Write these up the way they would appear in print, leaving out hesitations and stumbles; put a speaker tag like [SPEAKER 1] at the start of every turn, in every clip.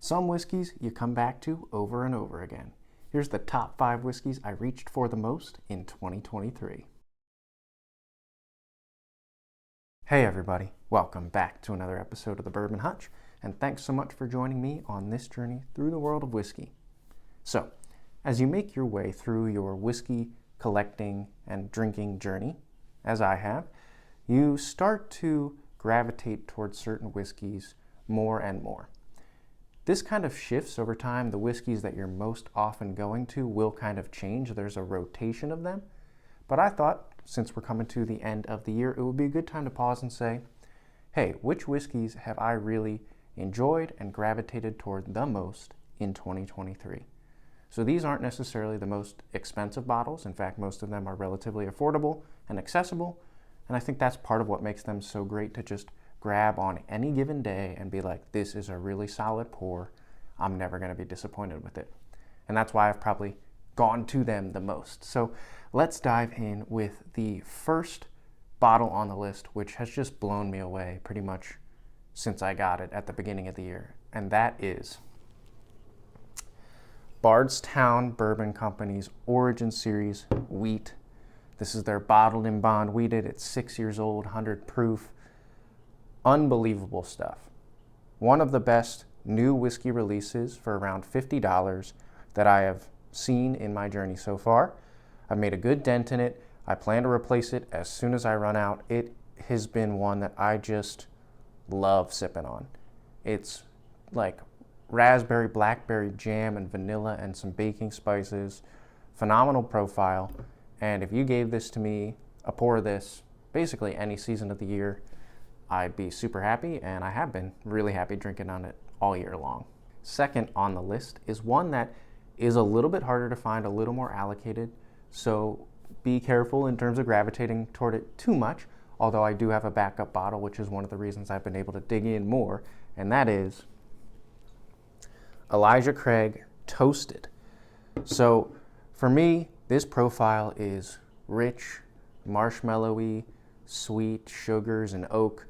[SPEAKER 1] Some whiskeys you come back to over and over again. Here's the top 5 whiskeys I reached for the most in 2023. Hey everybody, welcome back to another episode of the Bourbon Hutch, and thanks so much for joining me on this journey through the world of whiskey. So, as you make your way through your whiskey collecting and drinking journey, as I have, you start to gravitate towards certain whiskeys more and more. This kind of shifts over time. The whiskeys that you're most often going to will kind of change. There's a rotation of them. But I thought, since we're coming to the end of the year, it would be a good time to pause and say, hey, which whiskeys have I really enjoyed and gravitated toward the most in 2023? So these aren't necessarily the most expensive bottles. In fact, most of them are relatively affordable and accessible. And I think that's part of what makes them so great to just grab on any given day and be like, this is a really solid pour. I'm never going to be disappointed with it. And that's why I've probably gone to them the most. So let's dive in with the first bottle on the list, which has just blown me away pretty much since I got it at the beginning of the year. And that is Bardstown Bourbon Company's Origin Series Wheat. This is their bottled in bond wheated. It's 6 years old, 100 proof. Unbelievable stuff. One of the best new whiskey releases for around $50 that I have seen in my journey so far. I've made a good dent in it. I plan to replace it as soon as I run out. It has been one that I just love sipping on. It's like raspberry, blackberry jam and vanilla and some baking spices. Phenomenal profile. And if you gave this to me, a pour of this, basically any season of the year, I'd be super happy, and I have been really happy drinking on it all year long. Second on the list is one that is a little bit harder to find, a little more allocated, so be careful in terms of gravitating toward it too much, although I do have a backup bottle, which is one of the reasons I've been able to dig in more, and that is Elijah Craig Toasted. So for me, this profile is rich, marshmallowy, sweet, sugars, and oak.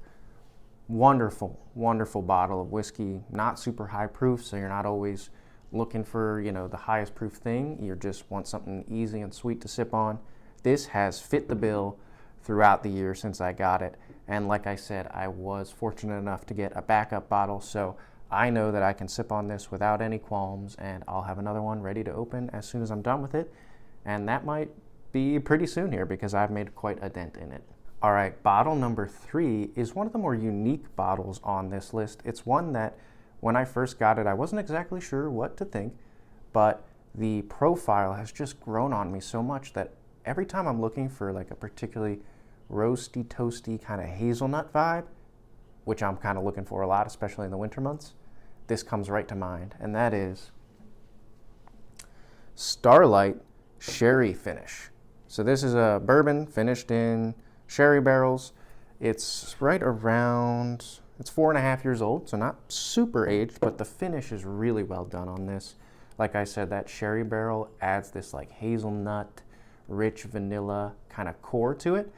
[SPEAKER 1] Wonderful, wonderful bottle of whiskey. Not super high proof, so you're not always looking for, the highest proof thing. You just want something easy and sweet to sip on. This has fit the bill throughout the year since I got it. And like I said, I was fortunate enough to get a backup bottle, so I know that I can sip on this without any qualms, and I'll have another one ready to open as soon as I'm done with it. And that might be pretty soon here because I've made quite a dent in it. All right, bottle number 3 is one of the more unique bottles on this list. It's one that when I first got it, I wasn't exactly sure what to think, but the profile has just grown on me so much that every time I'm looking for like a particularly roasty, toasty kind of hazelnut vibe, which I'm kind of looking for a lot, especially in the winter months, this comes right to mind, and that is Starlight Sherry Finish. So this is a bourbon finished in sherry barrels. It's right around, it's 4.5 years old, so not super aged, but the finish is really well done on this. Like I said, that sherry barrel adds this like hazelnut, rich vanilla kind of core to it,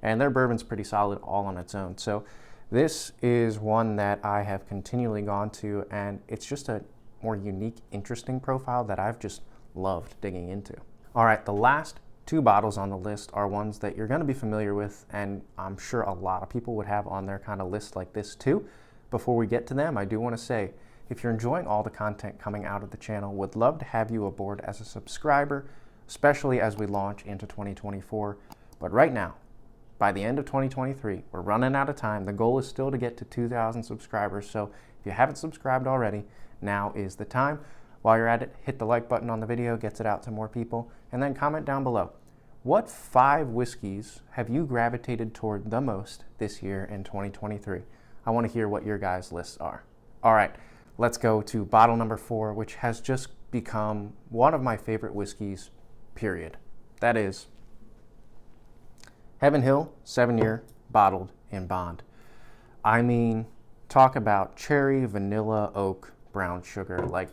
[SPEAKER 1] and their bourbon's pretty solid all on its own. So this is one that I have continually gone to, and it's just a more unique, interesting profile that I've just loved digging into. All right, the last 2 bottles on the list are ones that you're going to be familiar with, and I'm sure a lot of people would have on their kind of list like this too. Before we get to them, I do want to say, if you're enjoying all the content coming out of the channel, would love to have you aboard as a subscriber, especially as we launch into 2024. But right now, by the end of 2023, we're running out of time. The goal is still to get to 2,000 subscribers, so if you haven't subscribed already, now is the time. While you're at it, hit the like button on the video, gets it out to more people, and then comment down below. What 5 whiskeys have you gravitated toward the most this year in 2023? I want to hear what your guys' lists are. All right, let's go to bottle number 4, which has just become one of my favorite whiskeys, period. That is Heaven Hill 7-year bottled in bond. I mean, talk about cherry, vanilla, oak, brown sugar, like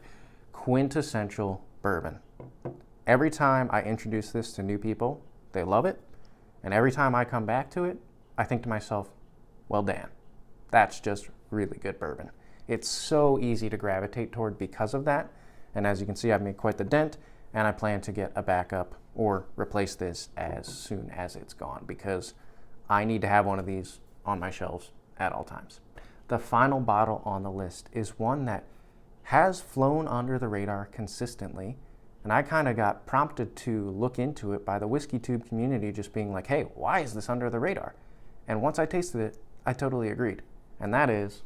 [SPEAKER 1] quintessential bourbon. Every time I introduce this to new people, they love it. And every time I come back to it, I think to myself, well, damn, that's just really good bourbon. It's so easy to gravitate toward because of that. And as you can see, I've made quite the dent, and I plan to get a backup or replace this as soon as it's gone because I need to have one of these on my shelves at all times. The final bottle on the list is one that has flown under the radar consistently, and I kind of got prompted to look into it by the whiskey tube community just being like, hey, why is this under the radar? And once I tasted it, I totally agreed. And that is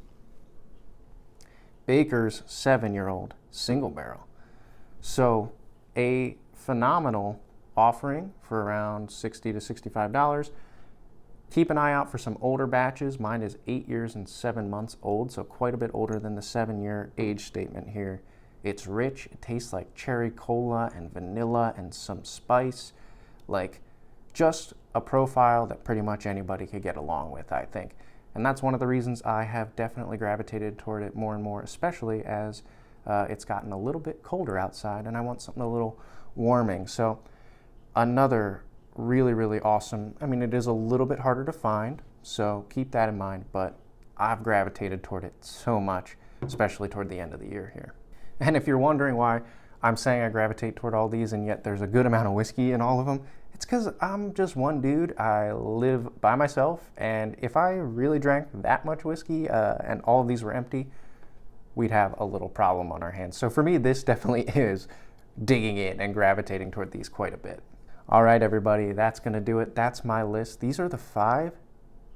[SPEAKER 1] Baker's 7-year-old single barrel. So a phenomenal offering for around $60 to $65. Keep an eye out for some older batches. Mine is 8 years and 7 months old, so quite a bit older than the 7-year age statement here. It's rich. It tastes like cherry cola and vanilla and some spice. Like just a profile that pretty much anybody could get along with, I think. And that's one of the reasons I have definitely gravitated toward it more and more, especially as it's gotten a little bit colder outside and I want something a little warming. So another really, really awesome. I mean, it is a little bit harder to find, so keep that in mind, but I've gravitated toward it so much, especially toward the end of the year here. And if you're wondering why I'm saying I gravitate toward all these and yet there's a good amount of whiskey in all of them, it's because I'm just one dude. I live by myself, and if I really drank that much whiskey and all of these were empty, we'd have a little problem on our hands. So for me, this definitely is digging in and gravitating toward these quite a bit. All right, everybody, that's going to do it. That's my list. These are the 5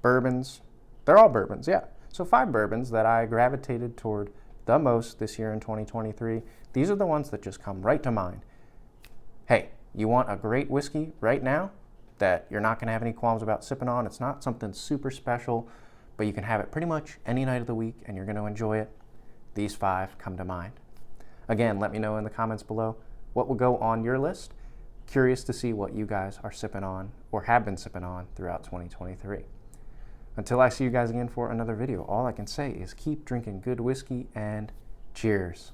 [SPEAKER 1] bourbons. They're all bourbons, yeah. So 5 bourbons that I gravitated toward the most this year in 2023. These are the ones that just come right to mind. Hey, you want a great whiskey right now that you're not going to have any qualms about sipping on? It's not something super special, but you can have it pretty much any night of the week and you're going to enjoy it. These 5 come to mind. Again, let me know in the comments below what will go on your list. Curious to see what you guys are sipping on or have been sipping on throughout 2023. Until I see you guys again for another video, all I can say is keep drinking good whiskey and cheers.